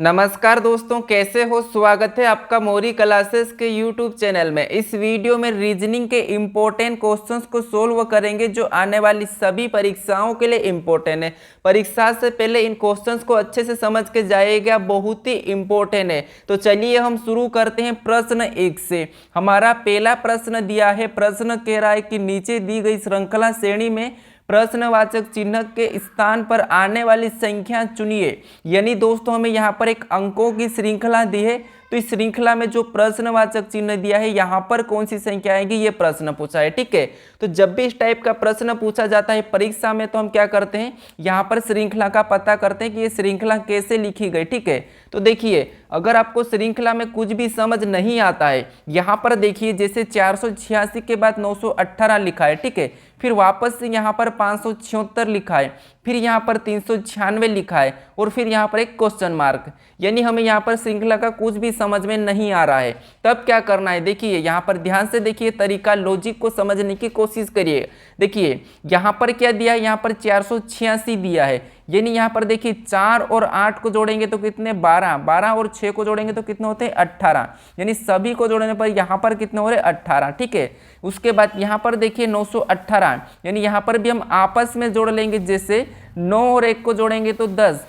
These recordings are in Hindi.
नमस्कार दोस्तों, कैसे हो। स्वागत है आपका मौरी क्लासेस के यूट्यूब चैनल में। इस वीडियो में रीजनिंग के इम्पोर्टेंट क्वेश्चंस को सोल्व करेंगे जो आने वाली सभी परीक्षाओं के लिए इम्पोर्टेंट है। परीक्षा से पहले इन क्वेश्चंस को अच्छे से समझ के जाइएगा, बहुत ही इम्पोर्टेंट है। तो चलिए हम शुरू करते हैं प्रश्न 1 से। हमारा पहला प्रश्न दिया है, प्रश्न कह रहा है कि नीचे दी गई श्रृंखला श्रेणी में प्रश्नवाचक चिन्ह के स्थान पर आने वाली संख्या चुनिए। यानी दोस्तों हमें यहाँ पर एक अंकों की श्रृंखला दी है, तो इस श्रृंखला में जो प्रश्नवाचक चिन्ह दिया है यहाँ पर कौन सी संख्या आएगी, ये प्रश्न पूछा है। ठीक है, तो जब भी इस टाइप का प्रश्न पूछा जाता है परीक्षा में तो हम क्या करते हैं, यहाँ पर श्रृंखला का पता करते हैं कि ये श्रृंखला कैसे लिखी गई। ठीक है, तो देखिए अगर आपको श्रृंखला में कुछ भी समझ नहीं आता है, यहाँ पर देखिए जैसे 486 के बाद 918 लिखा है। ठीक है, फिर वापस से यहाँ पर 576 लिखा है, फिर यहाँ पर 396 लिखा है और फिर यहाँ पर एक क्वेश्चन मार्क। यानी हमें यहाँ पर श्रृंखला का कुछ भी समझ में नहीं आ रहा है, तब क्या करना है, देखिए यहाँ पर ध्यान से देखिए, तरीका लॉजिक को समझने की कोशिश करिए। देखिए यहाँ पर क्या दिया है, यहाँ पर 486 दिया है, यानी यहाँ पर देखिए 4 और 8 को जोड़ेंगे तो कितने 12, 12 और 6 को जोड़ेंगे तो कितने होते हैं 18, यानी सभी को जोड़ने पर यहाँ पर कितने हो रहे 18। ठीक है, उसके बाद यहाँ पर देखिए 918, यानी यहाँ पर भी हम आपस में जोड़ लेंगे, जैसे 9 और 1 को जोड़ेंगे तो 10,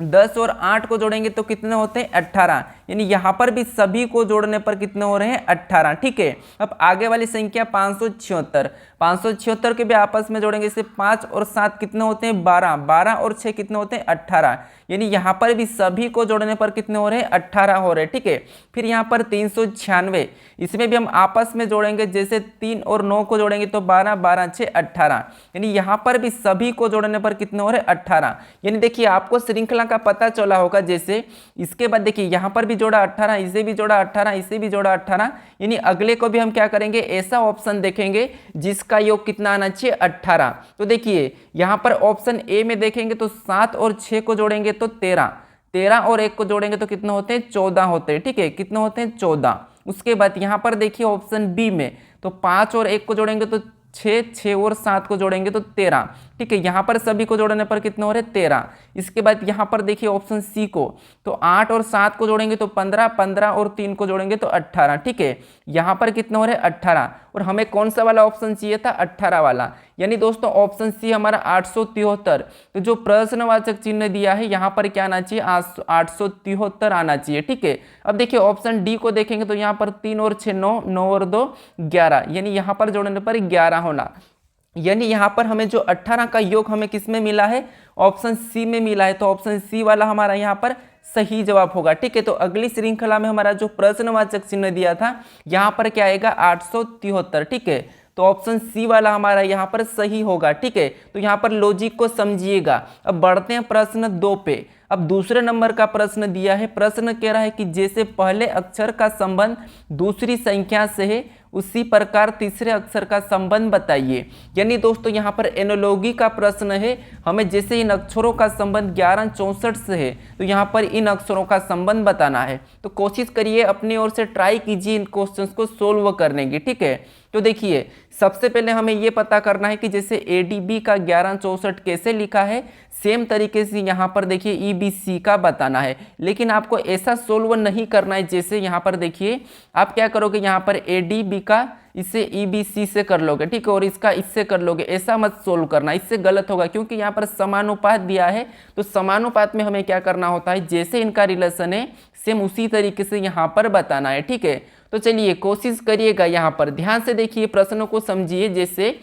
10 और 8 को जोड़ेंगे तो कितने होते हैं 18, यानी यहाँ पर भी सभी को जोड़ने पर कितने हो रहे हैं 18। ठीक है, अब आगे वाली संख्या 576, 576 के भी आपस में जोड़ेंगे, इससे 5 और 7 कितने होते हैं 12, 12 और 6 कितने होते हैं 18, यानी यहाँ पर भी सभी को जोड़ने पर कितने हो रहे हैं 18 हो रहे हैं। ठीक है, फिर यहाँ पर 396, इसमें भी हम आपस में जोड़ेंगे, जैसे 3 और 9 को जोड़ेंगे तो 12, 12 6 18, यानी यहाँ पर भी सभी को जोड़ने पर कितने हो रहे 18। यानी देखिए आपको श्रृंखला का पता चला होगा, जैसे इसके बाद देखिए यहाँ पर भी जोड़ा 18, इसे भी जोड़ा 18, इसे भी जोड़ा 18, यानी अगले को भी हम क्या करेंगे, ऐसा ऑप्शन देखेंगे जिसका योग कितना आना चाहिए 18। तो देखिए यहाँ पर ऑप्शन ए में देखेंगे तो 7 और 6 को जोड़ेंगे तो 13, 13 और 1 को जोड़ेंगे तो कितने होते हैं 14 होते हैं। ठीक है, कितने होते हैं 14। उसके बाद यहाँ पर देखिए ऑप्शन बी में तो 5 और 1 को जोड़ेंगे तो 6, 6 और 7 को जोड़ेंगे तो 13। ठीक है, यहाँ पर सभी को जोड़ने पर कितने हो रहे 13। इसके बाद यहाँ पर देखिए ऑप्शन सी को तो 8 और 7 को जोड़ेंगे तो 15, 15 और 3 को जोड़ेंगे तो 18। ठीक है, यहाँ पर कितने हो रहे 18, और हमें कौन सा वाला ऑप्शन चाहिए था 18 वाला, यानी दोस्तों ऑप्शन सी हमारा 873। तो जो प्रश्नवाचक चिन्ह दिया है यहाँ पर क्या आना चाहिए 873 आना चाहिए। ठीक है, अब देखिए ऑप्शन डी को देखेंगे तो यहाँ पर 3 और 6 9, 9 और 2 11, यानी यहाँ पर जोड़ने पर 11 होना, यानी यहाँ पर हमें जो 18 का योग हमें किस में मिला है, ऑप्शन सी में मिला है। तो ऑप्शन सी वाला हमारा यहाँ पर सही जवाब होगा। ठीक है, तो अगली श्रृंखला में हमारा जो प्रश्नवाचक चिन्ह दिया था यहाँ पर क्या आएगा 873। ठीक है, तो ऑप्शन सी वाला हमारा यहाँ पर सही होगा। ठीक है, तो यहाँ पर लॉजिक को समझिएगा। अब बढ़ते हैं प्रश्न 2 पे। अब दूसरे नंबर का प्रश्न दिया है, प्रश्न कह रहा है कि जैसे पहले अक्षर का संबंध दूसरी संख्या से है उसी प्रकार तीसरे अक्षर का संबंध बताइए। यानी दोस्तों यहाँ पर एनालॉजी का प्रश्न है, हमें जैसे इन अक्षरों का संबंध 1164 से है तो यहाँ पर इन अक्षरों का संबंध बताना है। तो कोशिश करिए अपनी ओर से, ट्राई कीजिए इन क्वेश्चंस को सोल्व करने की। ठीक है, तो देखिए सबसे पहले हमें ये पता करना है कि जैसे ADB का 1164 कैसे लिखा है, सेम तरीके से यहाँ पर देखिए EBC का बताना है, लेकिन आपको ऐसा सोल्व नहीं करना है। जैसे यहाँ पर देखिए आप क्या करोगे, यहाँ पर ADB का इसे EBC से कर लोगे, ठीक है, और इसका इससे कर लोगे, ऐसा मत सोल्व करना, इससे गलत होगा, क्योंकि यहाँ पर समानुपात दिया है। तो समानुपात में हमें क्या करना होता है, जैसे इनका रिलेशन है सेम उसी तरीके से यहाँ पर बताना है। ठीक है, तो चलिए कोशिश करिएगा, यहाँ पर ध्यान से देखिए, प्रश्नों को समझिए। जैसे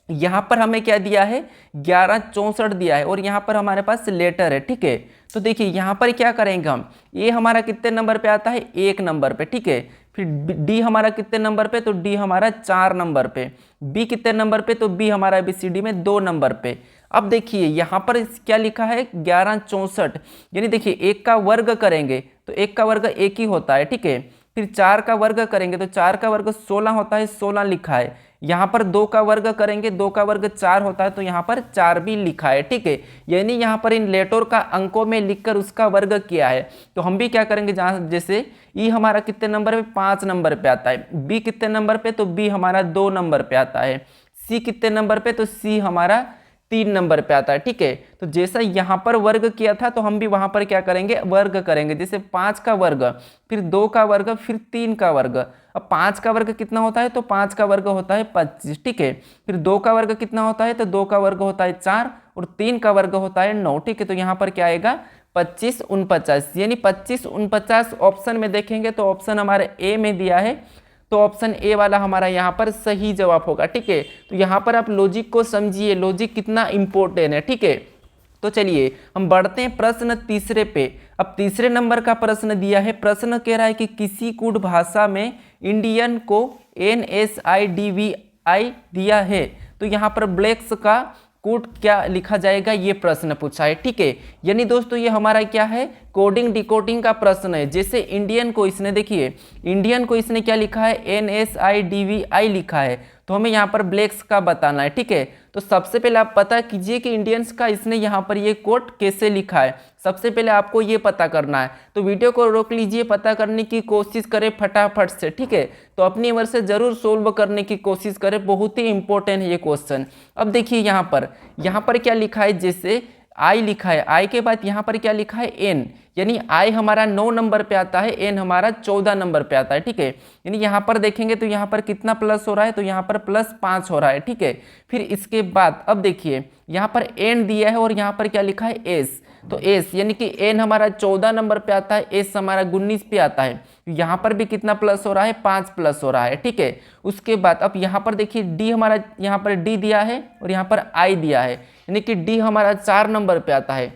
यहाँ पर हमें क्या दिया है 1164 दिया है और यहाँ पर हमारे पास लेटर है। ठीक है, तो देखिए यहाँ पर क्या करेंगे हम, ए हमारा कितने नंबर पे आता है 1 नंबर पे। ठीक है, फिर डी हमारा कितने नंबर पे, तो डी हमारा 4 नंबर पे, बी कितने नंबर पे, तो बी हमारा ABCD में 2 नंबर पे। अब देखिए यहाँ पर क्या लिखा है 1164, यानी देखिए 1 का वर्ग करेंगे तो 1 का वर्ग 1 ही होता है। ठीक है, फिर 4 का वर्ग करेंगे तो 4 का वर्ग 16 होता है, 16 लिखा है। यहाँ पर 2 का वर्ग करेंगे, 2 का वर्ग 4 होता है, तो यहाँ पर 4 भी लिखा है। ठीक है, यानी यहाँ पर इन लेटर का अंकों में लिखकर उसका वर्ग किया है। तो हम भी क्या करेंगे, जहाँ जैसे ई हमारा कितने नंबर पे 5 नंबर पे आता है, बी कितने नंबर पे, तो बी हमारा 2 नंबर पे आता है, सी कितने नंबर पे, तो सी हमारा 3 नंबर पे आता है। ठीक है, तो जैसा यहाँ पर वर्ग किया था तो हम भी वहाँ पर क्या करेंगे, वर्ग करेंगे। जैसे 5 का वर्ग, फिर 2 का वर्ग, फिर 3 का वर्ग। अब 5 का वर्ग कितना होता है, तो 5 का वर्ग होता है 25। ठीक है, फिर 2 का वर्ग कितना होता है, तो 2 का वर्ग होता है 4 और 3 का वर्ग होता है 9। ठीक है, तो यहाँ पर क्या आएगा 25 49, यानी 25 49 ऑप्शन में देखेंगे तो ऑप्शन हमारे ए में दिया है, तो ऑप्शन ए वाला हमारा यहाँ पर सही जवाब होगा। ठीक है, तो यहाँ पर आप लॉजिक को समझिए, लॉजिक कितना इंपॉर्टेंट है। ठीक है, तो चलिए हम बढ़ते हैं प्रश्न तीसरे पे। अब तीसरे नंबर का प्रश्न दिया है, प्रश्न कह रहा है कि किसी कूट भाषा में इंडियन को NSIDVI दिया है, तो यहाँ पर ब्लैक्स का कोड क्या लिखा जाएगा, ये प्रश्न पूछा है। ठीक है, यानी दोस्तों ये हमारा क्या है, कोडिंग डिकोडिंग का प्रश्न है। जैसे इंडियन को इसने, देखिए इंडियन को इसने क्या लिखा है, NSIDVI लिखा है, तो हमें यहाँ पर ब्लैक्स का बताना है। ठीक है, तो सबसे पहले आप पता कीजिए कि इंडियंस का इसने यहाँ पर ये कोड कैसे लिखा है, सबसे पहले आपको ये पता करना है। तो वीडियो को रोक लीजिए, पता करने की कोशिश करें फटाफट से। ठीक है, तो अपनी ओर से जरूर सोल्व करने की कोशिश करें, बहुत ही इंपॉर्टेंट है ये क्वेश्चन। अब देखिए यहाँ पर क्या लिखा है, जैसे आई लिखा है, आई के बाद यहाँ पर क्या लिखा है, एन, यानी आई हमारा 9 नंबर पे आता है, एन हमारा 14 नंबर पे आता है। ठीक है, यानी यहाँ पर देखेंगे तो यहाँ पर कितना प्लस हो रहा है, तो यहाँ पर +5 हो रहा है। ठीक है, फिर इसके बाद अब देखिए यहाँ पर एन दिया है और यहाँ पर क्या लिखा है, एस, तो एस यानी कि एन हमारा 14 नंबर पे आता है, एस हमारा 19 पे आता है। यहाँ पर भी कितना प्लस हो रहा है, 5 प्लस हो रहा है। ठीक है, उसके बाद अब यहाँ पर देखिए डी हमारा, यहाँ पर डी दिया है और यहाँ पर आई दिया है, यानी कि डी हमारा 4 नंबर पे आता है,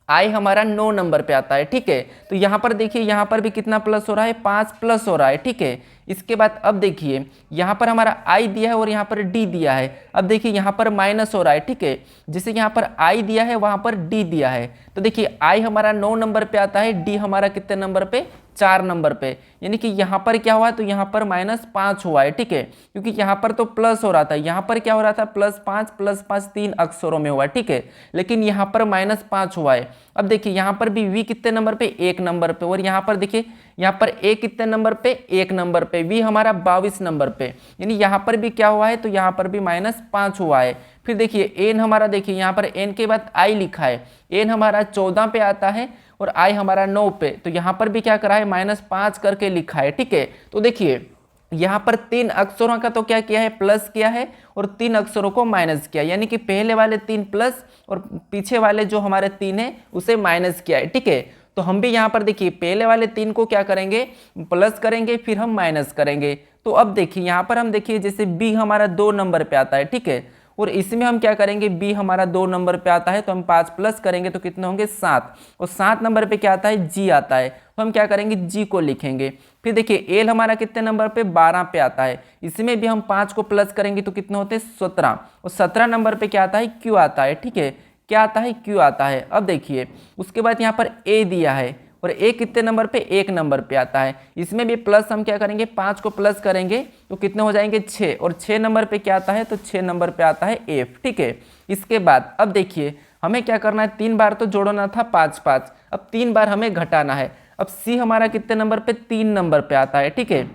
आई हमारा 9 नंबर पे आता है। ठीक है, तो यहाँ पर देखिए यहाँ पर भी कितना प्लस हो रहा है, 5 प्लस हो रहा है। ठीक है, इसके बाद अब देखिए यहाँ पर हमारा आई दिया है और यहाँ पर डी दिया है, अब देखिए यहाँ पर माइनस हो रहा है। ठीक है, जैसे यहाँ पर आई दिया है वहाँ पर डी दिया है, तो देखिए आई हमारा 9 नंबर पे आता है, डी हमारा कितने नंबर पे, 4 नंबर पे, यानी कि यहाँ पर क्या हुआ, तो यहाँ पर -5 हुआ है। ठीक है, क्योंकि यहाँ पर तो प्लस हो रहा था, यहाँ पर क्या हो रहा था, +5 3 अक्षरों में हुआ। ठीक है, लेकिन यहाँ पर -5 हुआ है। अब देखिए यहाँ पर भी वी कितने नंबर पे, 1 नंबर पे, और यहाँ पर देखिए यहाँ पर ए कितने नंबर पे, 1 नंबर पे, वी हमारा 22 नंबर पे, यानी यहाँ पर भी क्या हुआ है, तो यहाँ पर भी -5 हुआ है। फिर देखिए एन हमारा, देखिए यहाँ पर एन के बाद आई लिखा है, एन हमारा 14 पे आता है और आई हमारा 9 पे, तो यहाँ पर भी क्या करा है, -5 करके लिखा है। ठीक है, तो देखिए यहाँ पर 3 अक्षरों का तो क्या किया है, प्लस किया है और 3 अक्षरों को माइनस किया, यानी कि पहले वाले 3 प्लस और पीछे वाले जो हमारे 3 है उसे माइनस किया है। ठीक है, तो हम भी यहाँ पर देखिए पहले वाले 3 को क्या करेंगे, प्लस करेंगे, फिर हम माइनस करेंगे। तो अब देखिए यहाँ पर हम देखिए जैसे बी हमारा 2 नंबर पे आता है। ठीक है, और इसमें हम क्या करेंगे, बी हमारा 2 नंबर पे आता है, तो हम 5 प्लस करेंगे तो कितने होंगे, 7, और 7 नंबर पे क्या आता है, जी आता है, तो हम क्या करेंगे, जी को लिखेंगे। फिर देखिए एल हमारा कितने नंबर पे, 12 पे आता है, इसमें भी हम 5 को प्लस करेंगे तो कितने होते हैं, 17, और 17 नंबर पे क्या आता है, क्यू आता है। ठीक है, क्या आता है, क्यू आता है। अब देखिए उसके बाद यहाँ पर ए दिया है और ए कितने नंबर पे, 1 नंबर पे आता है, इसमें भी प्लस हम क्या करेंगे, 5 को प्लस करेंगे तो कितने हो जाएंगे, 6, और 6 नंबर पे क्या आता है, तो 6 नंबर पे आता है एफ। ठीक है, इसके बाद अब देखिए हमें क्या करना है, 3 बार तो जोड़ना था 5 5, अब 3 बार हमें घटाना है। अब सी हमारा कितने नंबर पे, 3 नंबर पे आता है। ठीक है,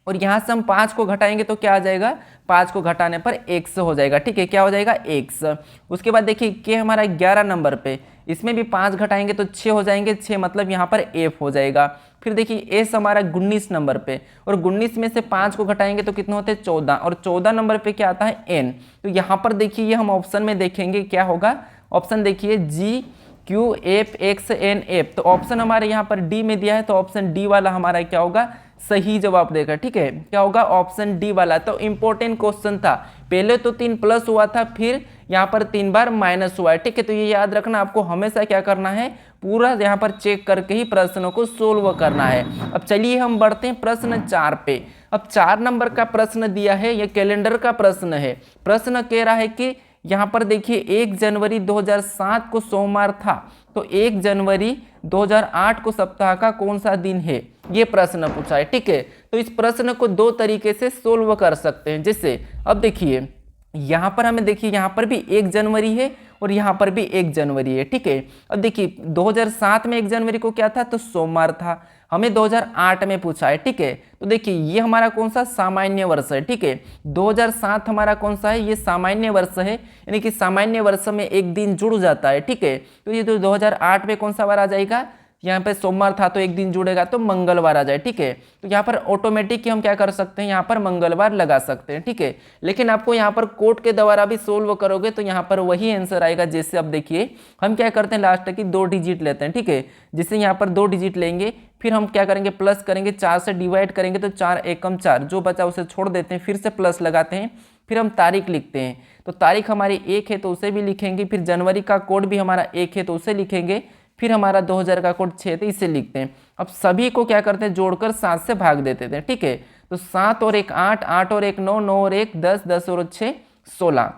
और यहाँ से हम 5 को घटाएंगे तो क्या आ जाएगा, 5 को घटाने पर x हो जाएगा। ठीक है, क्या हो जाएगा, x। उसके बाद देखिए के हमारा 11 नंबर पे, इसमें भी 5 घटाएंगे तो 6 हो जाएंगे, 6 मतलब यहाँ पर f हो जाएगा। फिर देखिए एस हमारा 19 नंबर पे, और 19 में से 5 को घटाएंगे तो कितने होते हैं, 14, और 14 नंबर पे क्या आता है, n। तो यहाँ पर देखिए ये हम ऑप्शन में देखेंगे क्या होगा, ऑप्शन देखिए G Q F X N F, तो ऑप्शन हमारे यहाँ पर डी में दिया है, तो ऑप्शन डी वाला हमारा क्या होगा, सही जवाब देगा। ठीक है, क्या होगा, ऑप्शन डी वाला। तो इंपॉर्टेंट क्वेश्चन था, पहले तो 3 प्लस हुआ था, फिर यहाँ पर 3 बार माइनस हुआ है। ठीक है, तो ये याद रखना, आपको हमेशा क्या करना है, पूरा यहाँ पर चेक करके ही प्रश्नों को सोल्व करना है। अब चलिए हम बढ़ते हैं प्रश्न 4 पे। अब 4 नंबर का प्रश्न दिया है, ये कैलेंडर का प्रश्न है। प्रश्न कह रहा है कि यहाँ पर देखिए 1 जनवरी 2007 को सोमवार था, तो 1 जनवरी 2008 को सप्ताह का कौन सा दिन है, ये प्रश्न पूछा है। ठीक है, तो इस प्रश्न को 2 तरीके से सोल्व कर सकते हैं। जैसे अब देखिए यहाँ पर हमें देखिए यहाँ पर भी 1 जनवरी है और यहाँ पर भी 1 जनवरी है, ठीक है। अब देखिए 2007 में 1 जनवरी को क्या था, तो सोमवार था। हमें 2008 में पूछा है, ठीक है। तो देखिए ये हमारा कौन सा सामान्य वर्ष है, ठीक है। 2007 हमारा कौन सा है, ये सामान्य वर्ष है, यानी कि सामान्य वर्ष में एक दिन जुड़ जाता है, ठीक है। तो ये तो 2008 में कौन सा बार आ जाएगा, यहाँ पे सोमवार था तो एक दिन जुड़ेगा तो मंगलवार आ जाए, ठीक है। तो यहाँ पर ऑटोमेटिक हम क्या कर सकते हैं, यहाँ पर मंगलवार लगा सकते हैं, ठीक है। लेकिन आपको यहाँ पर कोड के द्वारा भी सोल्व करोगे तो यहाँ पर वही आंसर आएगा। जैसे अब देखिए हम क्या करते हैं, लास्ट की 2 डिजिट लेते हैं, ठीक है। जिससे यहाँ पर 2 डिजिट लेंगे, फिर हम क्या करेंगे, प्लस करेंगे, 4 से डिवाइड करेंगे तो 4 एकम 4, जो बचा उसे छोड़ देते हैं, फिर से प्लस लगाते हैं, फिर हम तारीख लिखते हैं। तो तारीख हमारी 1 है तो उसे भी लिखेंगे, फिर जनवरी का कोड भी हमारा 1 है तो उसे लिखेंगे, फिर हमारा 2000 का कोड 6 है, इसे लिखते हैं। अब सभी को क्या करते हैं, जोड़कर 7 से भाग देते थे, ठीक है। तो 7 और 1 8, 8 और 1 9, 9 और 1 10, 10 और 6 16,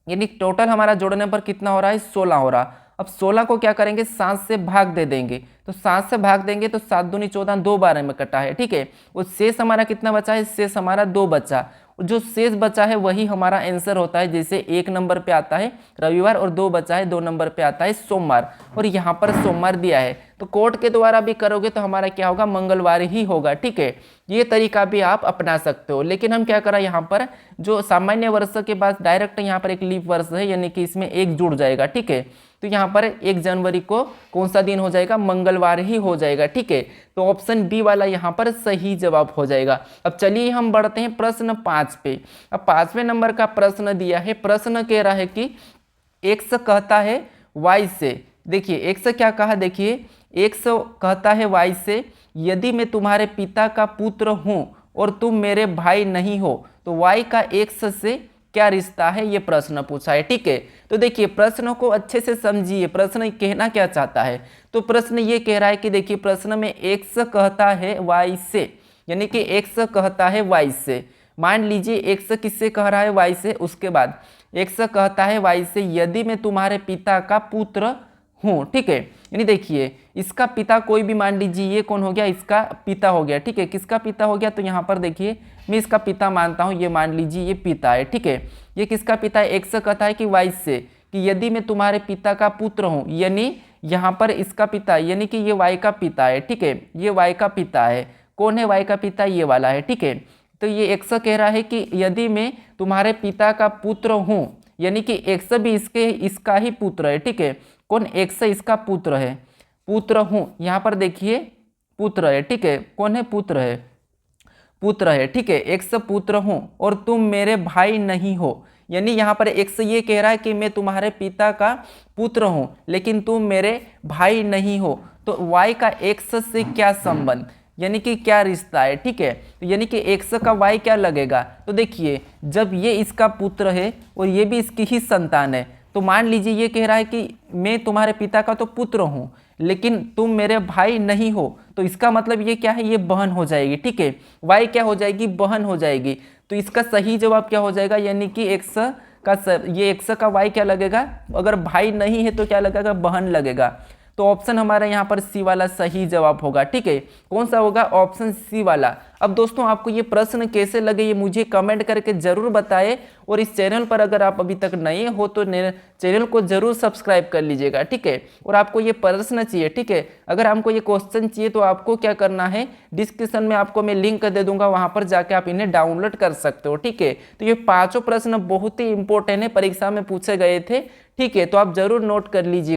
यानी टोटल हमारा जोड़ने पर कितना हो रहा है, 16 हो रहा। अब 16 को क्या करेंगे, 7 से भाग दे देंगे। तो 7 से भाग देंगे तो 7 दूनी 14, 2 12 में कटा है, ठीक है। और शेष हमारा कितना बचा है, शेष हमारा 2 बचा। जो शेष बचा है वही हमारा आंसर होता है। जैसे 1 नंबर पे आता है रविवार और 2 बचा है, 2 नंबर पे आता है सोमवार, और यहाँ पर सोमवार दिया है। तो कोड के द्वारा भी करोगे तो हमारा क्या होगा, मंगलवार ही होगा, ठीक है। ये तरीका भी आप अपना सकते हो। लेकिन हम क्या करा, यहाँ पर जो सामान्य वर्ष के बाद डायरेक्ट यहाँ पर एक लीप वर्ष है, यानी कि इसमें 1 जुड़ जाएगा, ठीक है। तो यहाँ पर 1 जनवरी को कौन सा दिन हो जाएगा, मंगलवार ही हो जाएगा, ठीक है। तो ऑप्शन बी वाला यहाँ पर सही जवाब हो जाएगा। अब चलिए हम बढ़ते हैं प्रश्न 5 पे। अब 5वें नंबर का प्रश्न दिया है। प्रश्न कह रहा है कि एक्स कहता है वाई से, देखिए एक्स क्या कहा, देखिए एक्स कहता है वाई से, यदि मैं तुम्हारे पिता का पुत्र हूँ और तुम मेरे भाई नहीं हो तो वाई का एक्स से क्या रिश्ता है, ये प्रश्न पूछा है, ठीक है। तो देखिए प्रश्न को अच्छे से समझिए, प्रश्न कहना क्या चाहता है। तो प्रश्न ये कह रहा है कि देखिए प्रश्न में एक्स कहता है वाई से, यानी कि एक्स कहता है वाई से। मान लीजिए एक्स किससे कह रहा है, वाई से। उसके बाद एक्स कहता है वाई से, यदि मैं तुम्हारे पिता का पुत्र हूँ, ठीक है। यानी देखिए इसका पिता कोई भी मान लीजिए, ये कौन हो गया, इसका पिता हो गया, ठीक है। किसका पिता हो गया, तो यहाँ पर देखिए मैं इसका पिता मानता हूँ, ये मान लीजिए ये पिता है, ठीक है। ये किसका पिता है, एक्स कहता है कि वाई से कि यदि मैं तुम्हारे पिता का पुत्र हूँ, यानी यहाँ पर इसका पिता, यानी कि ये वाई का पिता है, ठीक है। ये वाई का पिता है। कौन है वाई का पिता, ये वाला है, ठीक है। तो ये एक्स कह रहा है कि यदि मैं तुम्हारे पिता का पुत्र हूँ, यानी कि एक्स भी इसका ही पुत्र है, ठीक है। कौन, एक्स इसका पुत्र है, पुत्र हूँ, यहाँ पर देखिए पुत्र है, ठीक है। कौन है, पुत्र है, पुत्र है, ठीक है। एक्स पुत्र हूँ और तुम मेरे भाई नहीं हो, यानी यहाँ पर एक्स ये कह रहा है कि मैं तुम्हारे पिता का पुत्र हूँ लेकिन तुम मेरे भाई नहीं हो। तो वाई का एक्स से क्या संबंध, यानी कि क्या रिश्ता है, ठीक है। तो यानी कि एक्स का वाई क्या लगेगा, तो देखिए जब ये इसका पुत्र है और ये भी इसकी ही संतान है, तो मान लीजिए ये कह रहा है कि मैं तुम्हारे पिता का तो पुत्र हूँ लेकिन तुम मेरे भाई नहीं हो, तो इसका मतलब ये क्या है, ये बहन हो जाएगी, ठीक है। वाई क्या हो जाएगी, बहन हो जाएगी। तो इसका सही जवाब क्या हो जाएगा, यानी कि एक्स का ये एक्स का वाई क्या लगेगा, अगर भाई नहीं है तो क्या लगेगा, बहन लगेगा। तो ऑप्शन हमारा यहाँ पर सी वाला सही जवाब होगा, ठीक है। कौन सा होगा, ऑप्शन सी वाला। अब दोस्तों आपको ये प्रश्न कैसे लगे ये मुझे कमेंट करके जरूर बताएं, और इस चैनल पर अगर आप अभी तक नए हो तो चैनल को जरूर सब्सक्राइब कर लीजिएगा, ठीक है। और आपको ये प्रश्न चाहिए, ठीक है, अगर हमको ये क्वेश्चन चाहिए तो आपको क्या करना है, डिस्क्रिप्शन में आपको मैं लिंक दे दूंगा, वहां पर जाके आप इन्हें डाउनलोड कर सकते हो, ठीक है। तो ये 5 प्रश्न बहुत ही इंपॉर्टेंट है, परीक्षा में पूछे गए थे, ठीक है। तो आप जरूर नोट कर लीजिए।